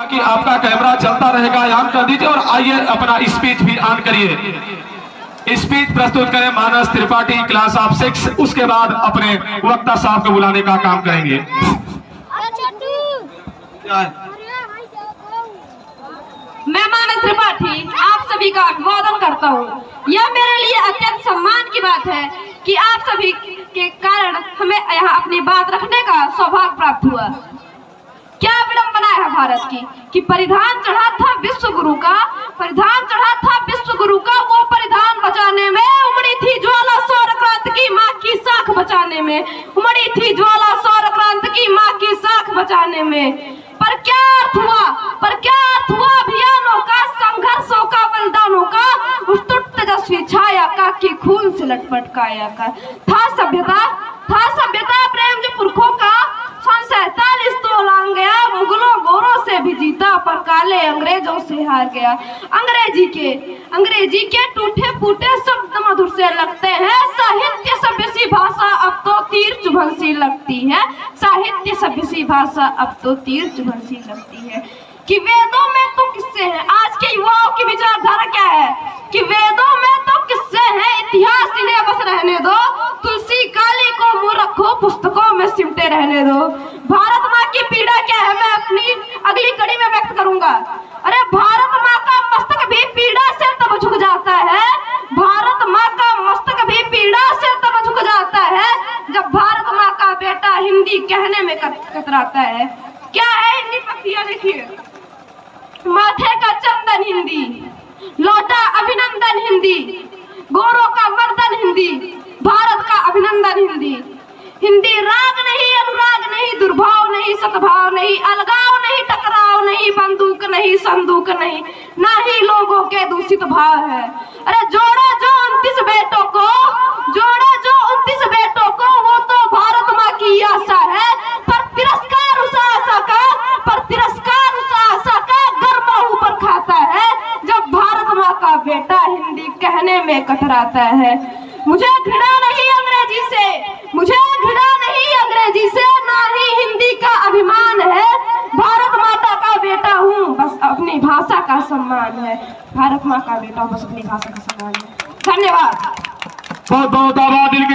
कि आपका कैमरा चलता रहेगा, ऑन कर दीजिए और आइए अपना स्पीच भी ऑन करिए। स्पीच प्रस्तुत करें मानस त्रिपाठी, क्लास ऑफ 6। उसके बाद अपने वक्ता साहब को बुलाने का काम करेंगे। मैं मानस त्रिपाठी आप सभी का अभिवादन करता हूँ। यह मेरे लिए अत्यंत सम्मान की बात है कि आप सभी के कारण हमें यहाँ अपनी बात रखने का सौभाग्य प्राप्त हुआ। क्या विडंबना है भारत की कि परिधान चढ़ा था विश्व गुरु का, परिधान चढ़ा था विश्व गुरु का, वो परिधान बचाने में उमड़ी थी ज्वाला सौर क्रांति की माँ की साख बचाने में, उमड़ी थी ज्वाला सौर क्रांति की माँ की साख बचाने में। पर क्या अर्थ हुआ, पर क्या अर्थ हुआ अभियानों का, संघर्षों का, बलिदानों का, उस टूट तेजस्वी छाया का कि खून से लटपट काया का। था सभ्यता प्रेम जो पुरखों का, 47 तो लांग गया, मुगलों गोरों से भी जीता पर काले अंग्रेजों से हार गया। अंग्रेजी के टूटे फूटे शब्द मधुर से लगते हैं, साहित्य सभ्य सी भाषा अब तो तीर चुभन सी लगती है, साहित्य सभ्य सी भाषा अब तो तीर चुभन सी लगती है। कि वेदों में तो किस्से हैं, आज के युवाओं की विचारधारा क्या है कि वेदों में तो किस्से हैं, इतिहास इन्हें बस रहने दो, तुलसी काली को मुंह रखो, पुस्तकों में सिमटे रहने दो। भारत माँ की पीड़ा क्या है मैं अपनी अगली कड़ी में व्यक्त करूंगा। अरे भारत माँ का मस्तक भी पीड़ा से तब झुक जाता है, भारत माँ का मस्तक भी पीड़ा से तब झुक जाता है जब भारत माँ का बेटा हिंदी कहने में कतराता है। क्या है हिंदी पक्षियां देखिए, माथे का चंदन हिंदी, लौटा अभिनंदन हिंदी, गोरों का वर्दन हिंदी, भारत का अभिनंदन हिंदी। हिंदी राग नहीं, अनुराग नहीं, दुर्भाव नहीं, सद्भाव नहीं, अलगाव नहीं, टकराव नहीं, बंदूक नहीं, संदूक नहीं, ना ही लोगों के दूषित भाव है। अरे जोड़ो जो 29 बेटों को, जोड़ो जो 29 बेटों को, वो तो भारत माँ की आशा है, पर तिरस्कार उस आशा का, पर तिरस्कार उस आशा का गर्मा ऊपर खाता है जब भारत माँ का बेटा हिंदी कहने में कतराता है। मुझे घृणा नहीं अंग्रेजी से, मुझे घृणा नहीं अंग्रेजी से, ना ही हिंदी का अभिमान है, भारत माता का बेटा हूँ, बस अपनी भाषा का सम्मान है, भारत माँ का बेटा बस अपनी भाषा का सम्मान है। धन्यवाद। बहुत बहुत आभार। दिल की